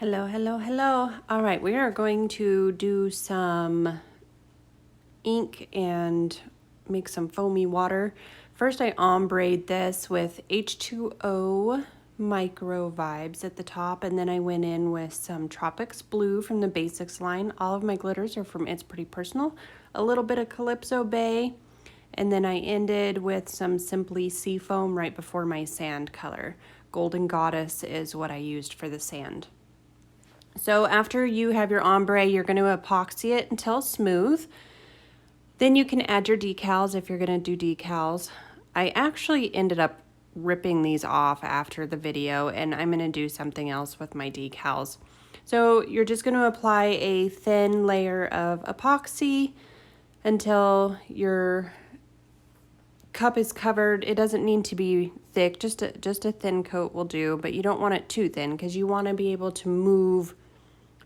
Hello, hello, hello. All right, we are going to do some ink and make some foamy water. First, I ombre'd this with H2O Micro Vibes at the top, and then I went in with some Tropics Blue from the Basics line. All of my glitters are from It's Pretty Personal. A little bit of Calypso Bay, and then I ended with some Simply Seafoam right before my sand color. Golden Goddess is what I used for the sand. So after you have your ombre, you're going to epoxy it until smooth. Then you can add your decals if you're going to do decals. I actually ended up ripping these off after the video, and I'm going to do something else with my decals. So you're just going to apply a thin layer of epoxy until your cup is covered. It doesn't need to be thick, just a thin coat will do, but you don't want it too thin because you want to be able to move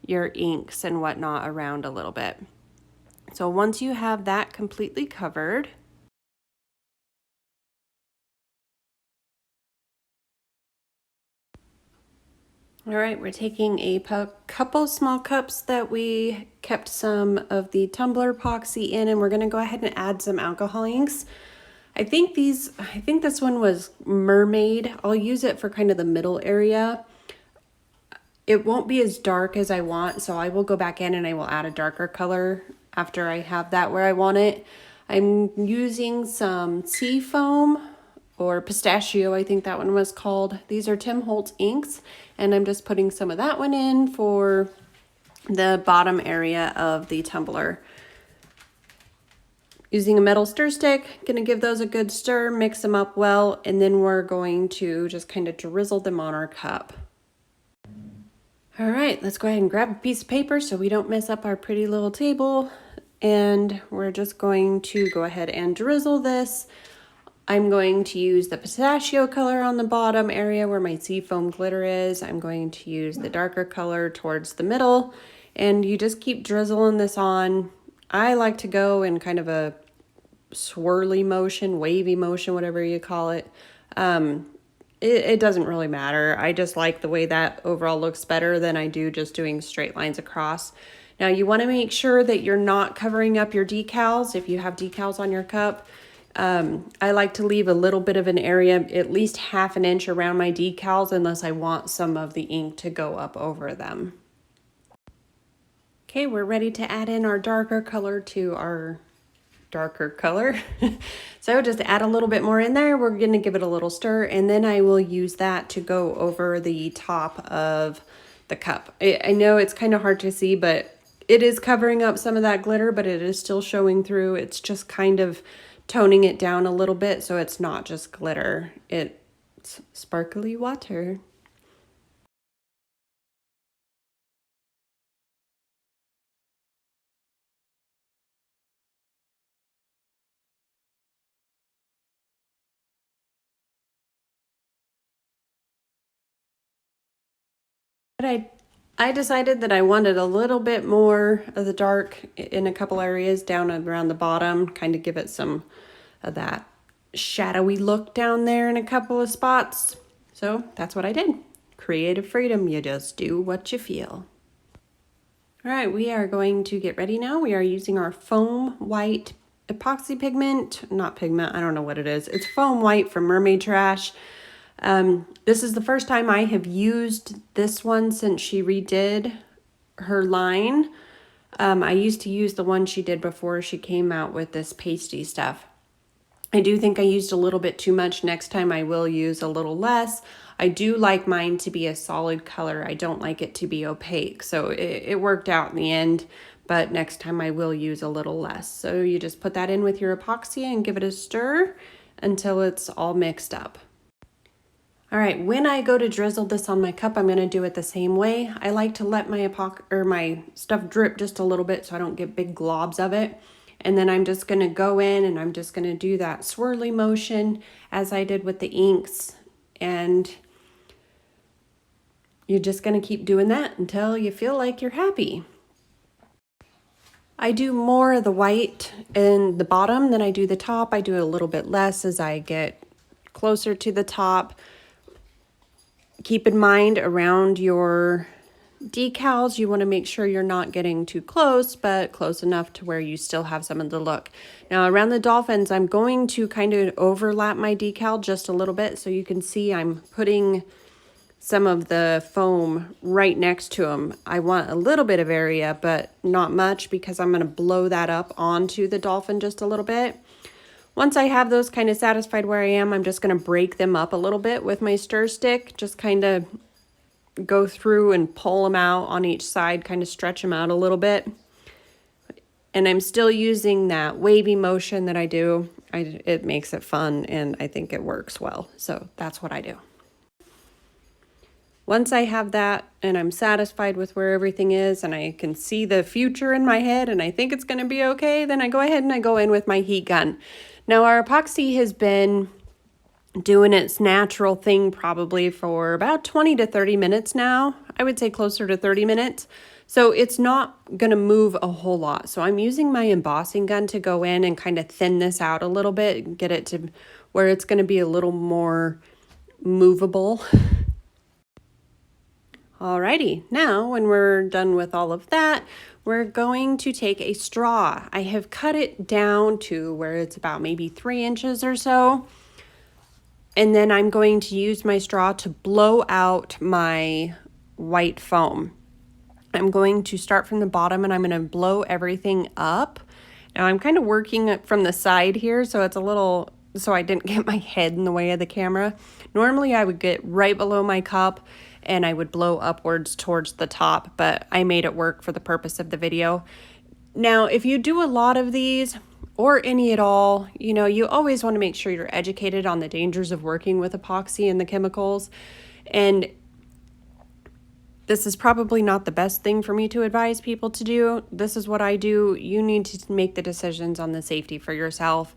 your inks and whatnot around a little bit. So once you have that completely covered, all right, we're taking a couple small cups that we kept some of the tumbler epoxy in, and we're going to go ahead and add some alcohol inks. I think this one was Mermaid. I'll use it for kind of the middle area. It won't be as dark as I want, so I will go back in and I will add a darker color after I have that where I want it. I'm using some sea foam or pistachio, I think that one was called. These are Tim Holtz inks, and I'm just putting some of that one in for the bottom area of the tumbler. Using a metal stir stick, gonna give those a good stir, mix them up well, and then we're going to just kind of drizzle them on our cup. All right, let's go ahead and grab a piece of paper so we don't mess up our pretty little table. And we're just going to go ahead and drizzle this. I'm going to use the pistachio color on the bottom area where my seafoam glitter is. I'm going to use the darker color towards the middle. And you just keep drizzling this on. I like to go in kind of a swirly motion, wavy motion, whatever you call it. It doesn't really matter. I just like the way that overall looks better than I do just doing straight lines across. Now you want to make sure that you're not covering up your decals if you have decals on your cup. I like to leave a little bit of an area, at least ½ an inch around my decals, unless I want some of the ink to go up over them. Okay, we're ready to add in our darker color to our darker color. So just add a little bit more in there. We're going to give it a little stir, and then I will use that to go over the top of the cup. I know it's kind of hard to see, but it is covering up some of that glitter, but it is still showing through. It's just kind of toning it down a little bit so it's not just glitter. It's sparkly water. But I decided that I wanted a little bit more of the dark in a couple areas down around the bottom, kind of give it some of that shadowy look down there in a couple of spots. So that's what I did. Creative freedom, you just do what you feel. All right, we are going to get ready now. We are using our foam white epoxy pigment, not pigment, I don't know what it is. It's foam white from Mermaid Trash. This is the first time I have used this one since she redid her line. I used to use the one she did before she came out with this pasty stuff. I do think I used a little bit too much. Next time I will use a little less. I do like mine to be a solid color. I don't like it to be opaque. So it worked out in the end, but next time I will use a little less. So you just put that in with your epoxy and give it a stir until it's all mixed up. All right, when I go to drizzle this on my cup, I'm going to do it the same way. I like to let my stuff drip just a little bit so I don't get big globs of it. And then I'm just going to go in and I'm just going to do that swirly motion as I did with the inks. And you're just going to keep doing that until you feel like you're happy. I do more of the white in the bottom than I do the top. I do a little bit less as I get closer to the top. Keep in mind around your decals, you want to make sure you're not getting too close, but close enough to where you still have some of the look. Now around the dolphins, I'm going to kind of overlap my decal just a little bit so you can see I'm putting some of the foam right next to them. I want a little bit of area, but not much, because I'm going to blow that up onto the dolphin just a little bit. Once I have those kind of satisfied where I am, I'm just going to break them up a little bit with my stir stick, just kind of go through and pull them out on each side, kind of stretch them out a little bit. And I'm still using that wavy motion that I do. It makes it fun, and I think it works well. So that's what I do. Once I have that and I'm satisfied with where everything is and I can see the future in my head and I think it's going to be okay, then I go ahead and I go in with my heat gun. Now our epoxy has been doing its natural thing probably for about 20 to 30 minutes now. I would say closer to 30 minutes. So it's not going to move a whole lot. So I'm using my embossing gun to go in and kind of thin this out a little bit, get it to where it's going to be a little more movable. Alrighty, now when we're done with all of that, we're going to take a straw. I have cut it down to where it's about maybe 3 inches or so. And then I'm going to use my straw to blow out my white foam. I'm going to start from the bottom and I'm going to blow everything up. Now I'm kind of working it from the side here, so it's a little, so I didn't get my head in the way of the camera. Normally I would get right below my cup and I would blow upwards towards the top, but I made it work for the purpose of the video. Now, if you do a lot of these, or any at all, you know, you always want to make sure you're educated on the dangers of working with epoxy and the chemicals. And this is probably not the best thing for me to advise people to do. This is what I do. You need to make the decisions on the safety for yourself.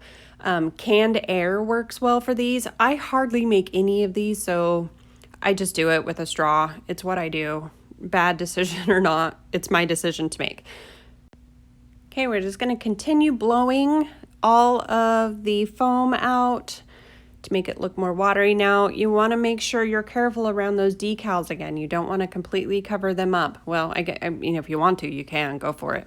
Canned air works well for these. I hardly make any of these, so I just do it with a straw. It's what I do. Bad decision or not, it's my decision to make. Okay, we're just going to continue blowing all of the foam out to make it look more watery. Now, you want to make sure you're careful around those decals again. You don't want to completely cover them up. Well, I mean, if you want to, you can, go for it.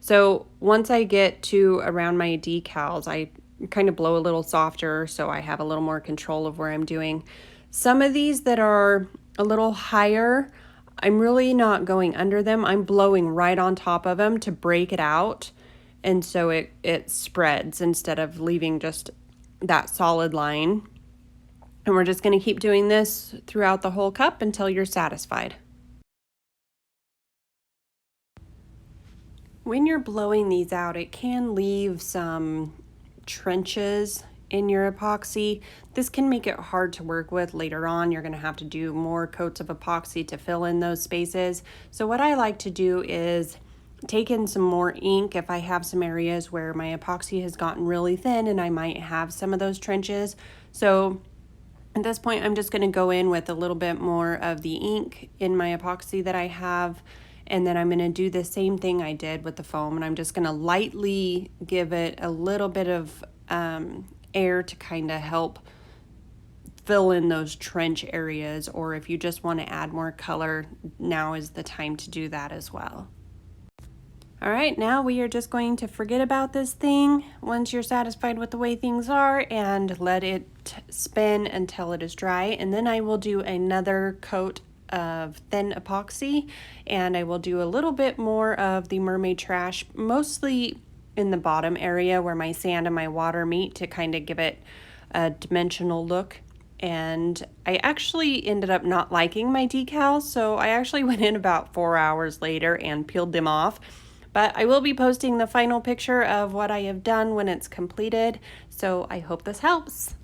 So once I get to around my decals, I kind of blow a little softer so I have a little more control of where I'm doing. Some of these that are a little higher, I'm really not going under them. I'm blowing right on top of them to break it out. And so it spreads instead of leaving just that solid line. And we're just going to keep doing this throughout the whole cup until you're satisfied. When you're blowing these out, it can leave some trenches in your epoxy. This can make it hard to work with later on. You're going to have to do more coats of epoxy to fill in those spaces. So what I like to do is take in some more ink if I have some areas where my epoxy has gotten really thin and I might have some of those trenches. So at this point, I'm just going to go in with a little bit more of the ink in my epoxy that I have. And then I'm going to do the same thing I did with the foam, and I'm just going to lightly give it a little bit of air to kind of help fill in those trench areas, or if you just want to add more color, now is the time to do that as well. All right, now we are just going to forget about this thing once you're satisfied with the way things are and let it spin until it is dry. And then I will do another coat of thin epoxy, and I will do a little bit more of the mermaid trash, mostly in the bottom area where my sand and my water meet, to kind of give it a dimensional look. And I actually ended up not liking my decals, so I actually went in about 4 hours later and peeled them off. But I will be posting the final picture of what I have done when it's completed, so I hope this helps.